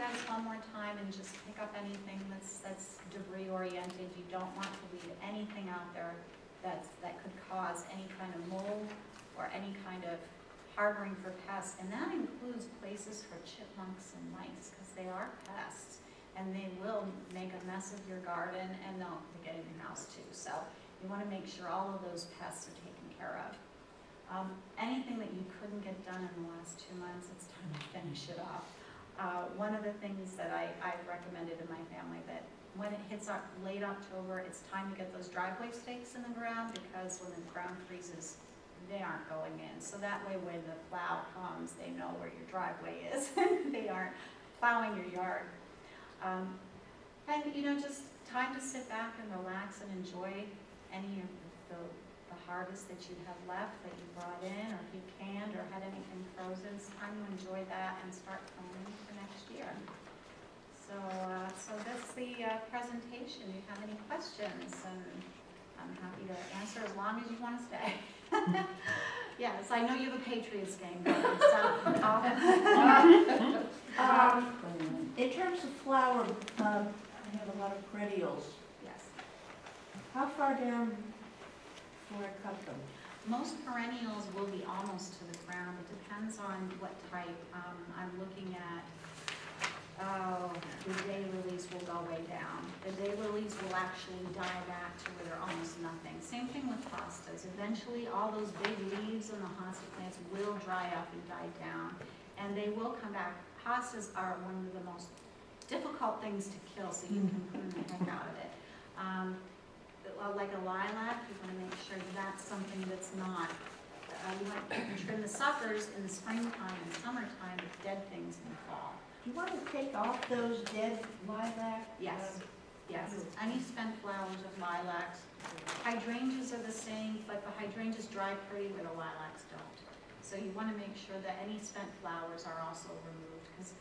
guys one more time and just pick up anything that's debris oriented. You don't want to leave anything out there that could cause any kind of mold or any kind of harboring for pests. And that includes places for chipmunks and mice, because they are pests. And they will make a mess of your garden, and they'll get in your house too. So you want to make sure all of those pests are taken care of. Anything that you couldn't get done in the last 2 months, it's time to finish it off. One of the things that I've recommended in my family, that when it hits late October, it's time to get those driveway stakes in the ground, because when the ground freezes, they aren't going in. So that way when the plow comes, they know where your driveway is and they aren't plowing your yard. And just time to sit back and relax and enjoy any of the harvest that you have left that you brought in, or if you canned or had anything frozen. It's time to enjoy that and start planning for next year. So that's the presentation. Do you have any questions? And I'm happy to answer as long as you want to stay. Yes, I know you have a Patriots game going, so in terms of flower, I have a lot of perennials. yes. How far down before I cut them? Most perennials will be almost to the ground. It depends on what type. I'm looking at, the daylilies will go way down. The daylilies will actually die back to where they're almost nothing. Same thing with hostas. Eventually, all those big leaves on the hosta plants will dry up and die down, and they will come back. Hostas are one of the most difficult things to kill, so you can prune the heck out of it. Like a lilac, you want to make sure that's something that's not. You want to trim the suckers in the springtime and summertime, with dead things in the fall. Do you want to take off those dead lilac? Yes, yes. Any spent flowers of lilacs. Hydrangeas are the same, but the hydrangeas dry pretty where the lilacs don't. So you want to make sure that any spent flowers are also removed, because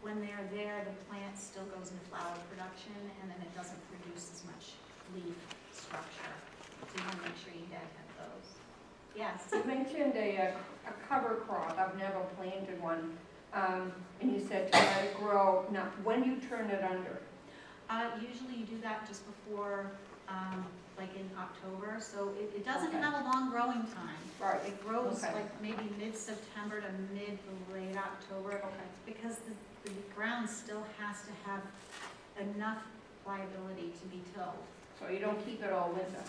when they're there, the plant still goes into flower production, and then it doesn't produce as much leaf structure. So you want to make sure you deadhead those. Yes? You mentioned a cover crop. I've never planted one. And you said to let it grow. Now, when do you turn it under? Usually you do that just before, like in October. So it doesn't Okay. have a long growing time. Right. It grows Okay. like maybe mid-September to mid to late October. Okay. Because the ground still has to have enough pliability to be tilled. So you don't keep it all winter?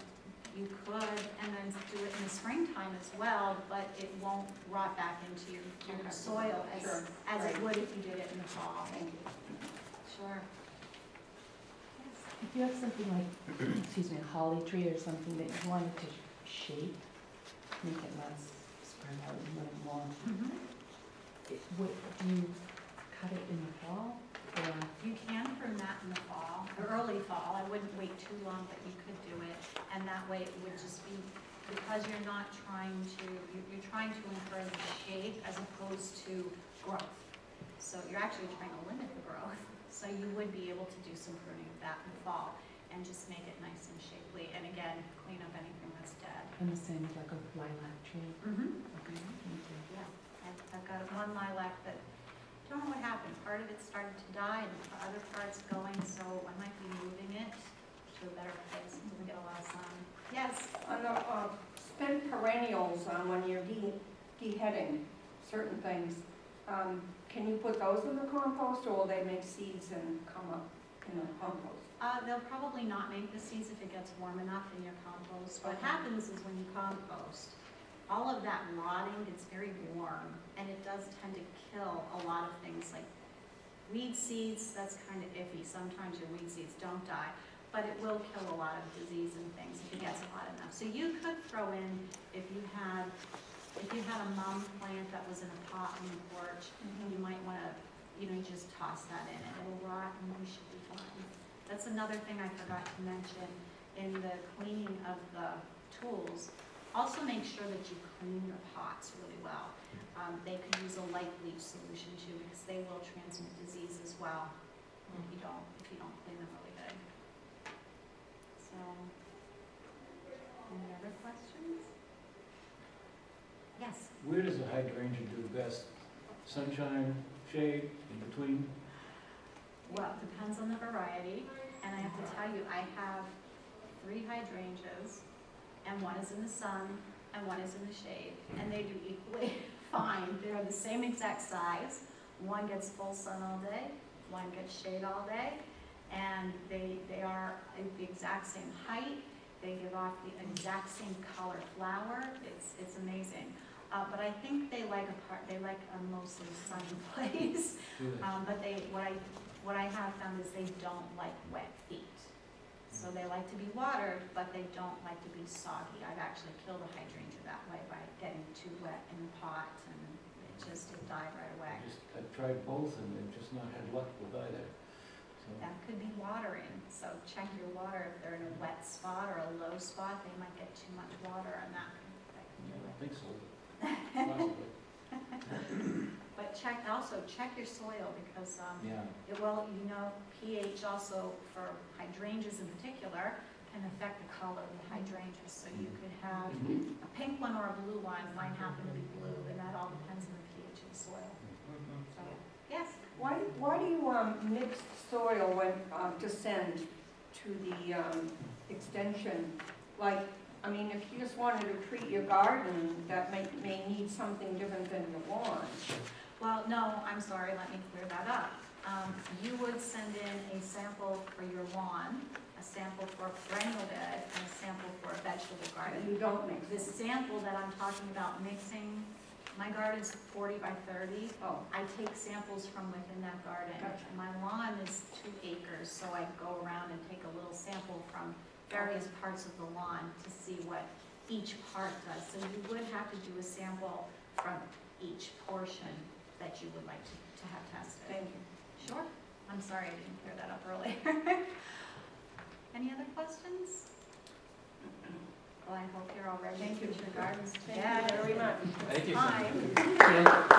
You could, and then do it in the springtime as well, but it won't rot back into your Okay. soil Sure. as it Right. would if you did it in the fall. Thank you. Sure. Yes. If you have something like, excuse me, a holly tree or something that you wanted to shape, make it less spread out a little more, do you cut it in the fall? Or? You can prune that in the fall, or early fall. I wouldn't wait too long, but you could do it. And that way it would just be, because you're not trying to, you're trying to encourage shape as opposed to growth. So you're actually trying to limit the growth. So you would be able to do some pruning of that in the fall and just make it nice and shapely. And again, clean up anything that's dead. And the same with like a lilac tree? Okay, thank you. Yeah, I've got one lilac that, don't know what happened. Part of it started to die and the other part's going, so I might be moving it to a better place. It doesn't get a lot of sun. Yes? On the spent perennials, when you're deheading certain things, can you put those in the compost, or will they make seeds and come up in the compost? They'll probably not make the seeds if it gets warm enough in your compost. What Okay. happens is when you compost, all of that rotting gets very warm, and it does tend to kill a lot of things like weed seeds. That's kind of iffy. Sometimes your weed seeds don't die, but it will kill a lot of disease and things if it gets hot enough. So you could throw in, if you had a mum plant that was in a pot on the porch, you might want to, just toss that in, and it'll rot, and you should be fine. That's another thing I forgot to mention in the cleaning of the tools. Also make sure that you clean your pots really well. They could use a light bleach solution too, because they will transmit disease as well if you don't clean them really good. So, any other questions? Yes. Where does a hydrangea do best? Sunshine, shade, in between? Well, it depends on the variety, and I have to tell you, I have 3 hydrangeas, and one is in the sun, and one is in the shade, and they do equally fine. They're the same exact size. One gets full sun all day, one gets shade all day, and they are the exact same height. They give off the exact same color flower. It's amazing. But I think they like a mostly sunny place. But what I have found is they don't like wet feet. So they like to be watered, but they don't like to be soggy. I've actually killed a hydrangea that way by getting too wet in the pot, and it died right away. I've tried both and I've just not had luck with either. So, That could be watering, so check your water. If they're in a wet spot or a low spot, they might get too much water, and that can I do don't it. think so, but possibly. But also check your soil, because Yeah. it will, pH also for hydrangeas in particular can affect the color of the hydrangeas. So you could have a pink one or a blue one. Mine happen to be blue, and that all depends on the pH of the soil. So, yes. Why do you mix soil when, to send to the extension? Like, I mean, if you just wanted to treat your garden, that may need something different than your lawn. Well, no, I'm sorry, let me clear that up. You would send in a sample for your lawn, a sample for a perennial bed, and a sample for a vegetable garden. You don't mix The this. sample that I'm talking about mixing, my garden's 40 by 30. Oh, I take samples from within that garden. Gotcha. And my lawn is 2 acres, so I go around and take a little sample from various parts of the lawn to see what each part does. So you would have to do a sample from each portion that you would like to have tested. thank you. Sure. I'm sorry I didn't clear that up earlier. Any other questions? Well, I hope you're all ready to Thank you. put your gardens Thank together. you very much. Thank you. Hi. Thank you.